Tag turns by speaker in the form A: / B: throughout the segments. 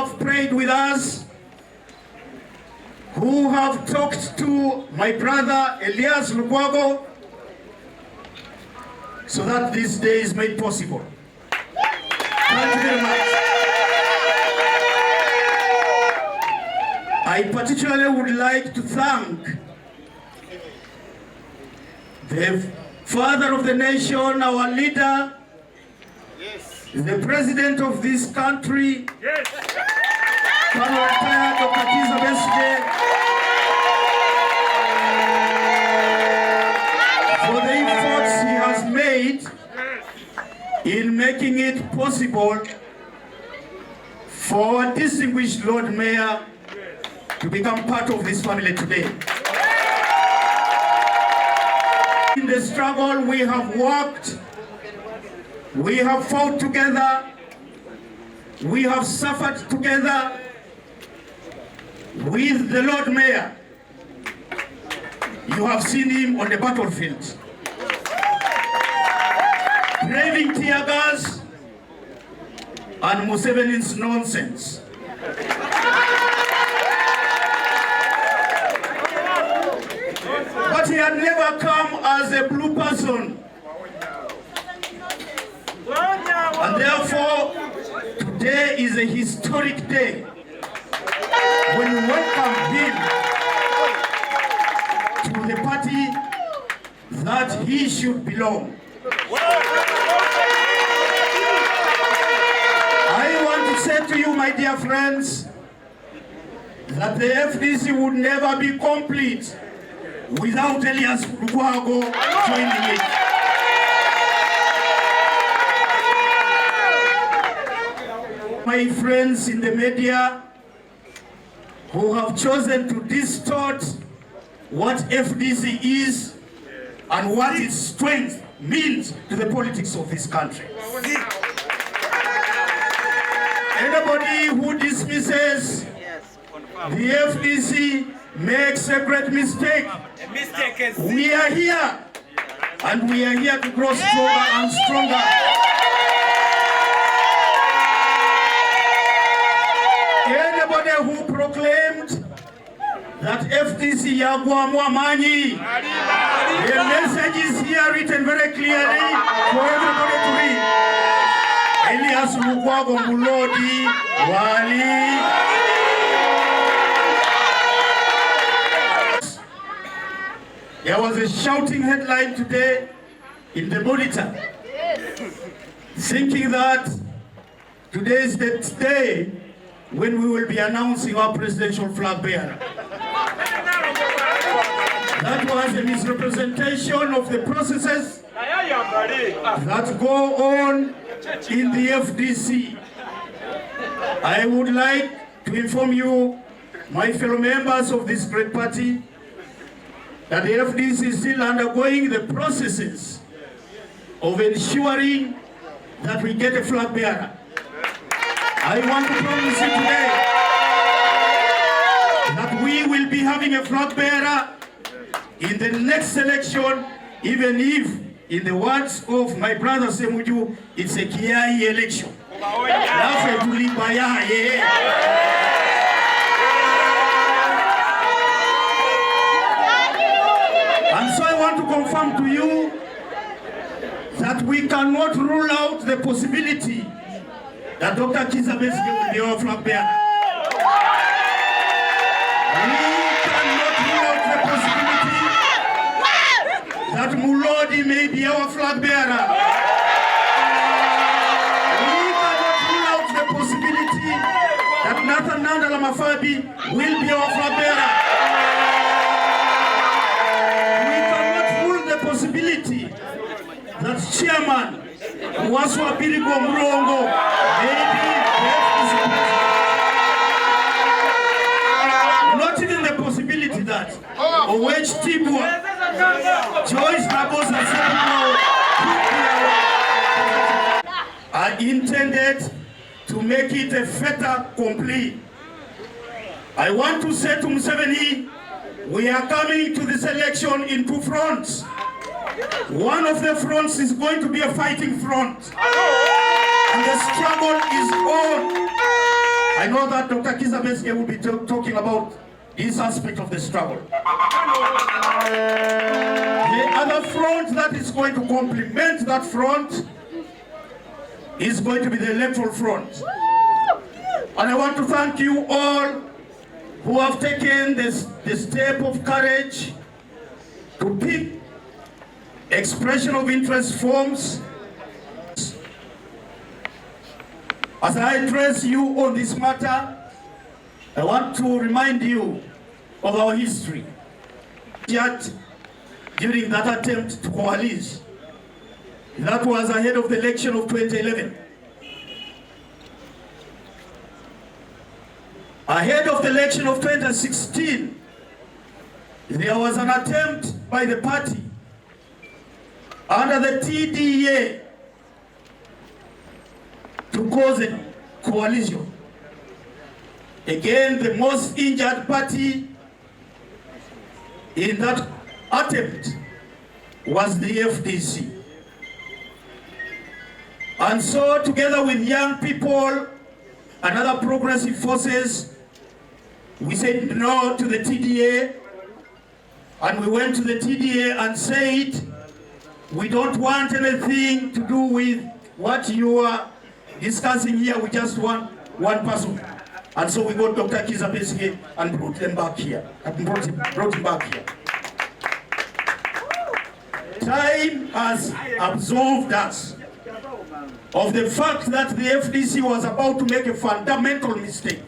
A: have prayed with us, who have talked to my brother Elias Lukwago, so that this day is made possible. Thank you very much. I particularly would like to thank the father of the nation, our leader, the president of this country, Colonel retired Dr. Besigye, for the efforts he has made in making it possible for our distinguished Lord Mayor to become part of this family today. In the struggle, we have worked, we have fought together, we have suffered together with the Lord Mayor. You have seen him on the battlefield, braving tear gas and Museveni's nonsense. But he had never come as a blue person. And therefore, today is a historic day when we welcome him to the party that he should belong. I want to say to you, my dear friends, that the FDC would never be complete without Elias Lukwago joining it. My friends in the media who have chosen to distort what FDC is and what its strength means to the politics of this country. Anybody who dismisses the FDC makes a great mistake. We are here, and we are here to grow stronger and stronger. Anybody who proclaimed that FDC Yagwamwa Mani, the message is here written very clearly for everybody to read. Elias Lukwago Mulodi Wali. There was a shouting headline today in the Monitor, thinking that today is the day when we will be announcing our presidential flag bearer. That was a misrepresentation of the processes that go on in the FDC. I would like to inform you, my fellow members of this great party, that the FDC is still undergoing the processes of ensuring that we get a flag bearer. I want to promise you today that we will be having a flag bearer in the next election, even if, in the words of my brother Semuju, it's a Kiai election. And so I want to confirm to you that we cannot rule out the possibility that Dr. Besigye will be our flag bearer. We cannot rule out the possibility that Mulodi may be our flag bearer. We cannot rule out the possibility that Nathan Nandala Mafabi will be our flag bearer. Possibility that Chairman Waswa Birigo Mrongo maybe not even the possibility that Owech Tibwa, Joyce Nabosa are intended to make it a fait accompli. I want to say to Museveni, we are coming to this election in two fronts. One of the fronts is going to be a fighting front. And the struggle is on. I know that Dr. Kizza Besigye will be talking about this aspect of the struggle. The other front that is going to complement that front is going to be the electoral front. And I want to thank you all who have taken the step of courage to pick expression of interest forms. As I address you on this matter, I want to remind you of our history. Yet, during that attempt to coalesce, that was ahead of the election of 2011. Ahead of the election of 2016, there was an attempt by the party under the TDA to cause a coalition. Again, the most injured party in that attempt was the FDC. And so, together with young people and other progressive forces, we said no to the TDA, and we went to the TDA and said, we don't want anything to do with what you are discussing here. We just want one person. And so we got Dr. Kizza Besigye and brought him back here. Time has absolved us of the fact that the FDC was about to make a fundamental mistake.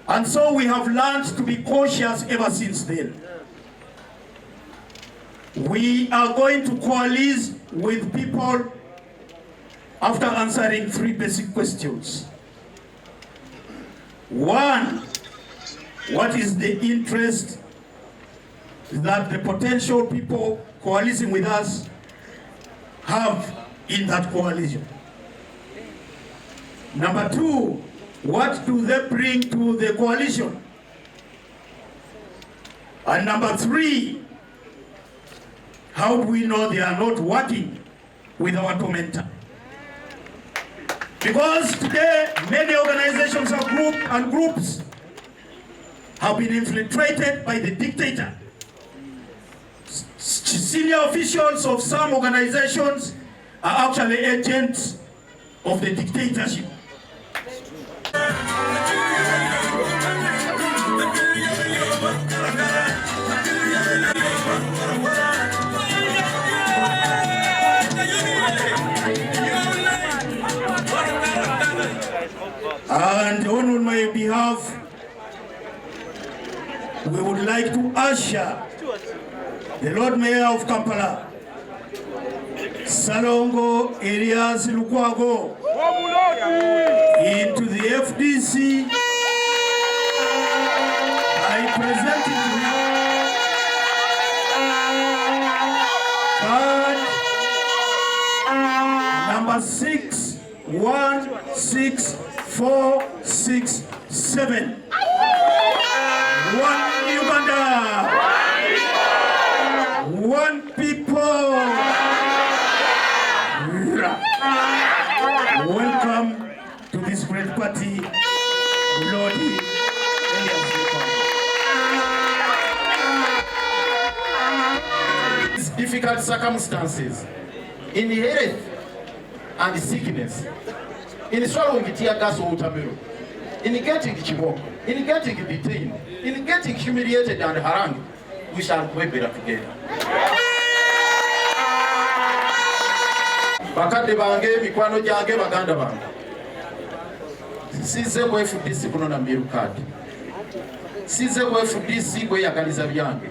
A: And so we have learned to be cautious ever since then. We are going to coalesce with people after answering 3 basic questions. 1, what is the interest that the potential people coalescing with us have in that coalition? Number 2, what do they bring to the coalition? And number 3, how do we know they are not working with our tormentor? Because today, many organizations and groups have been infiltrated by the dictator. Senior officials of some organizations are actually agents of the dictatorship. And on my behalf, we would like to usher the Lord Mayor of Kampala, Salongo Elias Lukwago, into the FDC. I present to you card number 616467. One Uganda, one people. Welcome to this great party, Lord Elias Lukwago. These difficult circumstances in the health and the sickness, in swallowing tear gas or watermelon, in getting chibok, in getting detained, in getting humiliated and harangued, we shall go better together. Bakadde bange mikwano gyange baganda bange, size ku FDC kunona mbiru kadi, size ku FDC kweyagaliza byange,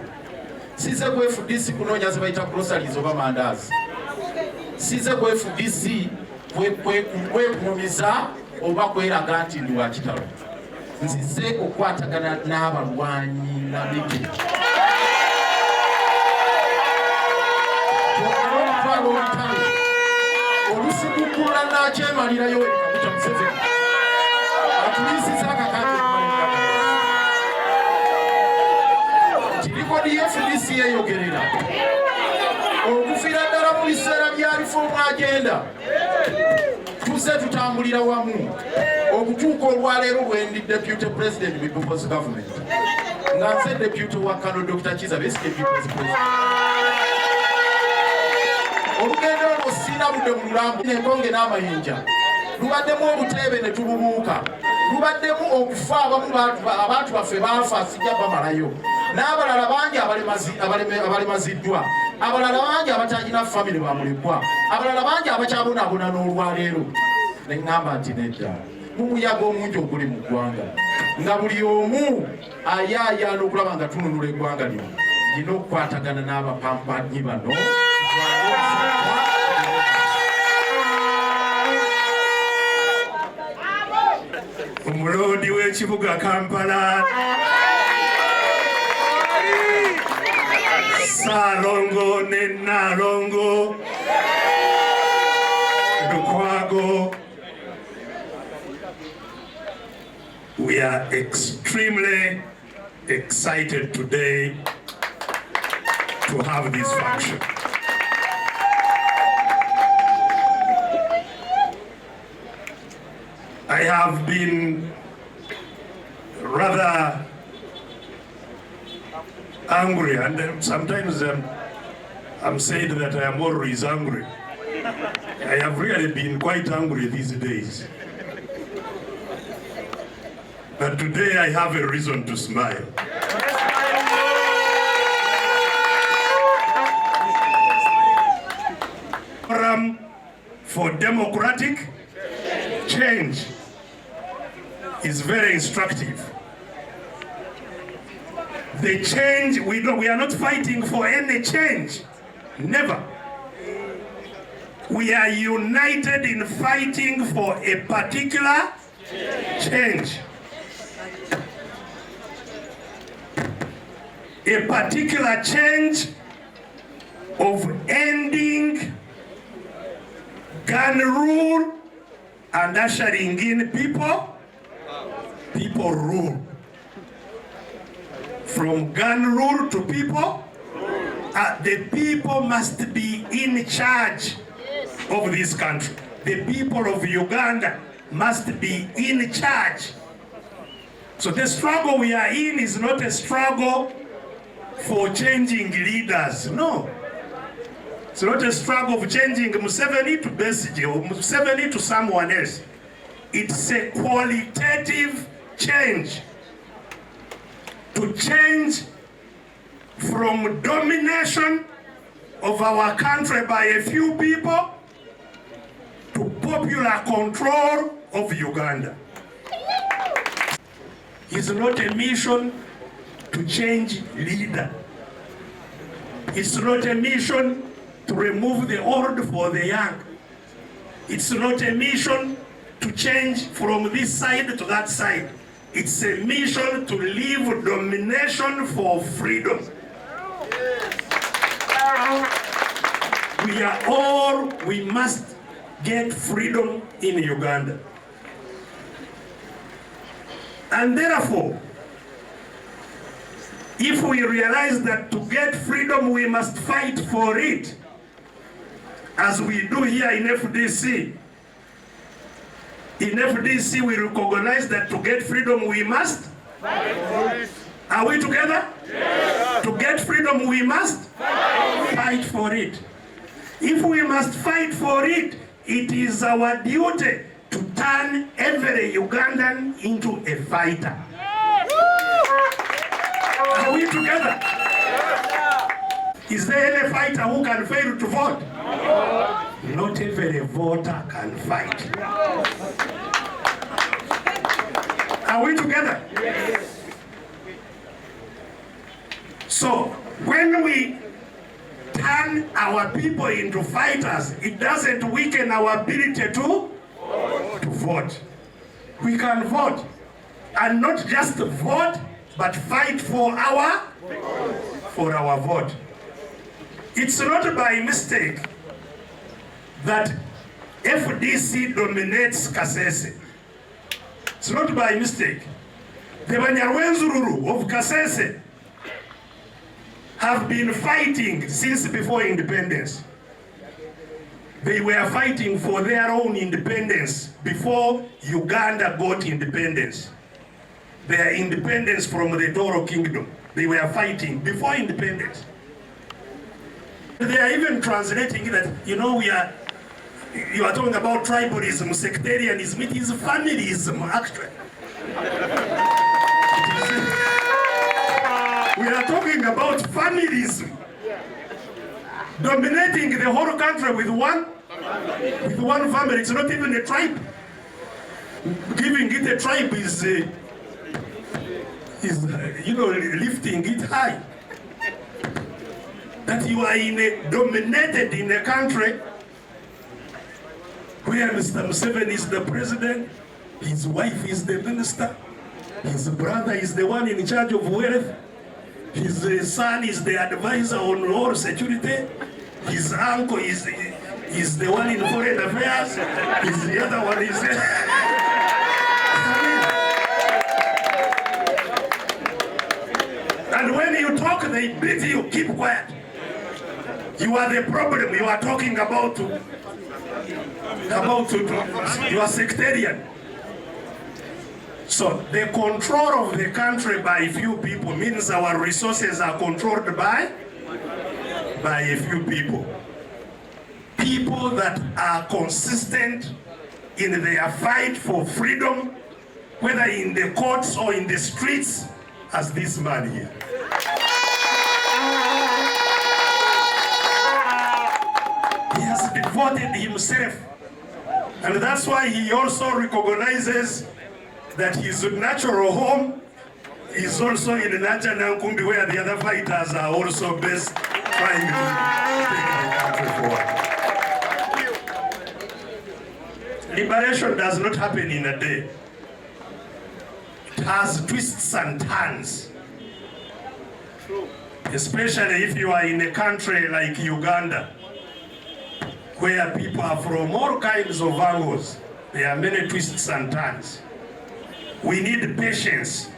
A: size ku FDC kunonya zibayita groceries oba mandazi, size ku FDC kwekumiza oba kweraga nti ndi wa kitalo. Nzize okukwatagana n'abalwanyi nabike olusikukula nakyemalirayo ekakuta Museveni atulisiza akakati tirikodi FDC eyogerera okufiira ddala mu biseera bya reform agenda tuze tutambulira wamu okutuuka olwaleero lwendi deputy president with People's Government nga nze deputy wa Kano Dr. Kiza Besigye People's President. Olugendo olwo siirabudde mu Lulambo n'enkonge n'amayinja lubaddemu obuteebe ne tububuuka lubaddemu okufa abantu baffe baafa sijja bamalayo n'abalala bangi abalemaziddwa abalala bangi abatalina famire bamulekwa abalala bangi abakyabonaabona n'olwaleero ne ŋŋamba nti nedda mumuyaga omungi oguli mu ggwanga nga buli omu ayaayaana okulaba nga tununula eggwanga lino lina okukwatagana n'abapampanyi bano omuloodi w'ekibuga Kampala Saalongo ne Naalongo Lukwago. We are extremely excited today to have this function. I have been rather angry, and sometimes I'm saying that I am always angry. I have really been quite angry these days. But today I have a reason to smile. Forum for democratic change is very instructive. The change, we are not fighting for any change, never. We are united in fighting for a particular change. A particular change of ending gun rule and ushering in people rule. From gun rule to people, the people must be in charge of this country. The people of Uganda must be in charge. So the struggle we are in is not a struggle for changing leaders, no. It's not a struggle of changing Museveni to Besigye or Museveni to someone else. It's a qualitative change. To change from domination of our country by a few people to popular control of Uganda. It's not a mission to change leader. It's not a mission to remove the old for the young. It's not a mission to change from this side to that side. It's a mission to leave domination for freedom. We must get freedom in Uganda. And therefore, if we realize that to get freedom we must fight for it, as we do here in FDC. In FDC we recognize that to get freedom we must fight for it. Are we together? Yes. To get freedom we must fight for it. If we must fight for it, it is our duty to turn every Ugandan into a fighter. Are we together? Is there any fighter who can fail to vote? Not every voter can fight. Are we together? So, when we turn our people into fighters, it doesn't weaken our ability to vote. We can vote. And not just vote, but fight for our vote. It's not by mistake that FDC dominates Kasese. It's not by mistake. The Banyarwenzururu of Kasese have been fighting since before independence. They were fighting for their own independence before Uganda got independence. Their independence from the Toro Kingdom. They were fighting before independence. They are even translating that, you are talking about tribalism, sectarianism. It is familism, actually. We are talking about familism. Dominating the whole country with one family. It's not even a tribe. Giving it a tribe is lifting it high. That you are dominated in a country where Mr. Museveni is the president, his wife is the minister, his brother is the one in charge of wealth, his son is the advisor on all security, his uncle is the one in foreign affairs, the other one is... And when you talk, they beat you, keep quiet. You are the problem. You are talking about you are sectarian. So the control of the country by few people means our resources are controlled by a few people. People that are consistent in their fight for freedom, whether in the courts or in the streets, as this man here. He has devoted himself, and that's why he also recognizes that his natural home is also in Naja Nankumbi, where the other fighters are also based, trying to take the country forward. Liberation does not happen in a day. It has twists and turns. Especially if you are in a country like Uganda, where people are from all kinds of angles. There are many twists and turns. We need patience.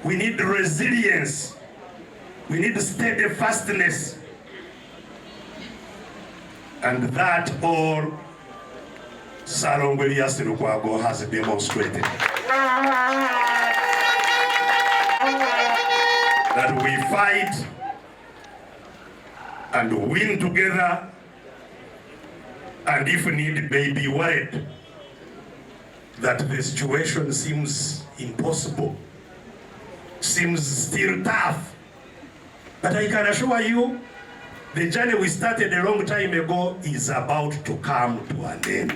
A: We need resilience. We need steadfastness. And that all Salongolias Lukwago has demonstrated. That we fight and win together, and if need may be worried that the situation seems impossible, seems still tough. But I can assure you, the journey we started a long time ago is about to come to an end.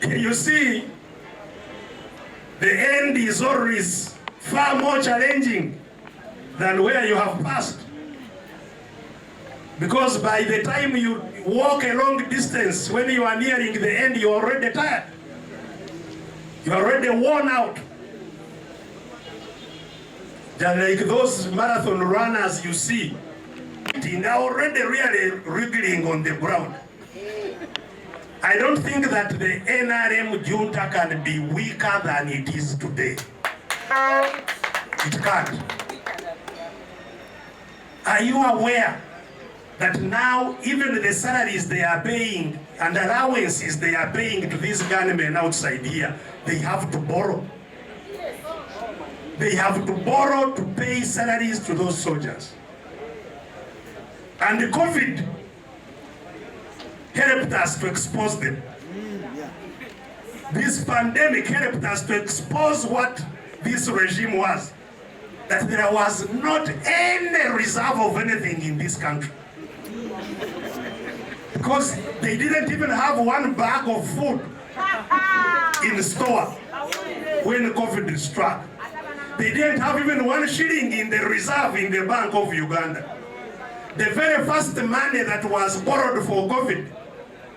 A: You see, the end is always far more challenging than where you have passed. Because by the time you walk a long distance, when you are nearing the end, you're already tired. You're already worn out. They're like those marathon runners you see. They're already really wriggling on the ground. I don't think that the NRM junta can be weaker than it is today. It can't. Are you aware that now even the salaries they are paying and allowances they are paying to these gunmen outside here, they have to borrow? They have to borrow to pay salaries to those soldiers. And the COVID helped us to expose them. This pandemic helped us to expose what this regime was. That there was not any reserve of anything in this country. Because they didn't even have one bag of food in the store when COVID struck. They didn't have even 1 shilling in the reserve in the Bank of Uganda. The very first money that was borrowed for COVID,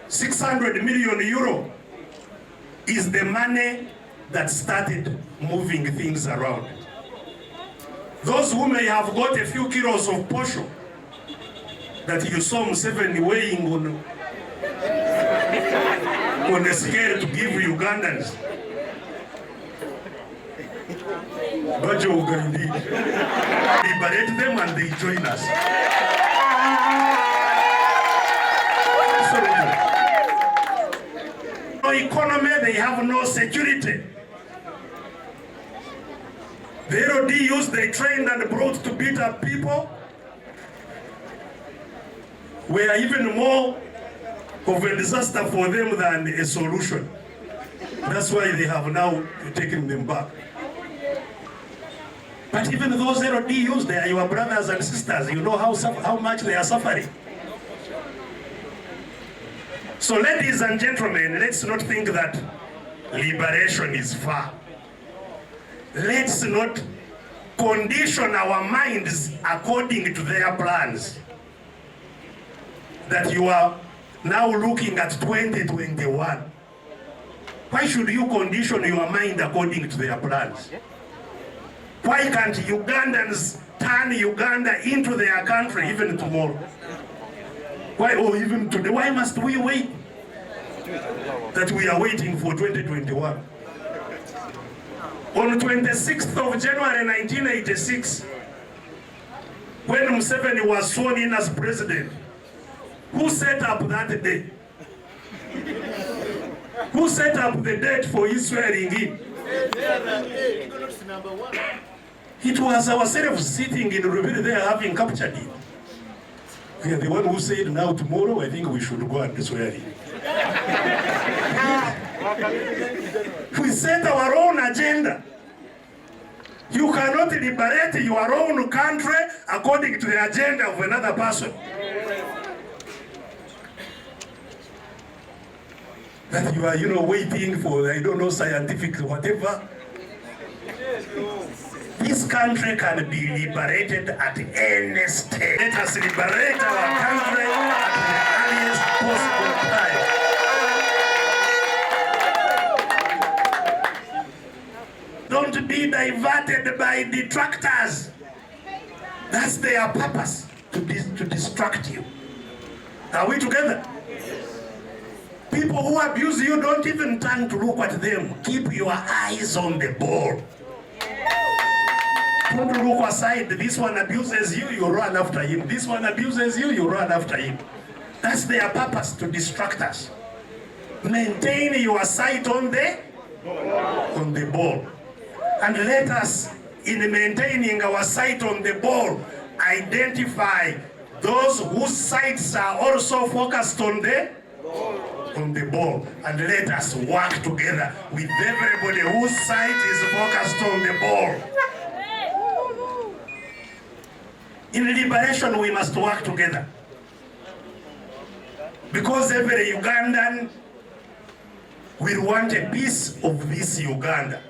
A: 600 million euro, is the money that started moving things around. Those who may have got a few kilos of posho that you saw Museveni weighing on the scale to give Ugandans, Liberate them and they join us. No economy, they have no security. The LDUs they trained and brought to beat up people were even more of a disaster for them than a solution. That's why they have now taken them back. But even those LDUs, they are your brothers and sisters. You know how much they are suffering. So ladies and gentlemen, let's not think that liberation is far. Let's not condition our minds according to their plans. That you are now looking at 2021. Why should you condition your mind according to their plans? Why can't Ugandans turn Uganda into their country even tomorrow? Why, or even today? Why must we wait? That we are waiting for 2021. On 26th of January 1986, when Museveni was sworn in as president, who set up that day? Who set up the date for his swearing in? It was ourselves sitting in Rubiri there having captured it. We are the one who said, now tomorrow I think we should go and swear in. We set our own agenda. You cannot liberate your own country according to the agenda of another person. That you are, waiting for, I don't know, scientific whatever. This country can be liberated at any stage. Let us liberate our country at the earliest possible time. Don't be diverted by detractors. That's their purpose, to distract you. Are we together? People who abuse you, don't even turn to look at them. Keep your eyes on the ball. Don't look aside. This one abuses you, you run after him. This one abuses you, you run after him. That's their purpose, to distract us. Maintain your sight on the ball. And let us, in maintaining our sight on the ball, identify those whose sights are also focused on the ball, and let us work together with everybody whose sight is focused on the ball. In liberation, we must work together, because every Ugandan will want a piece of this Uganda.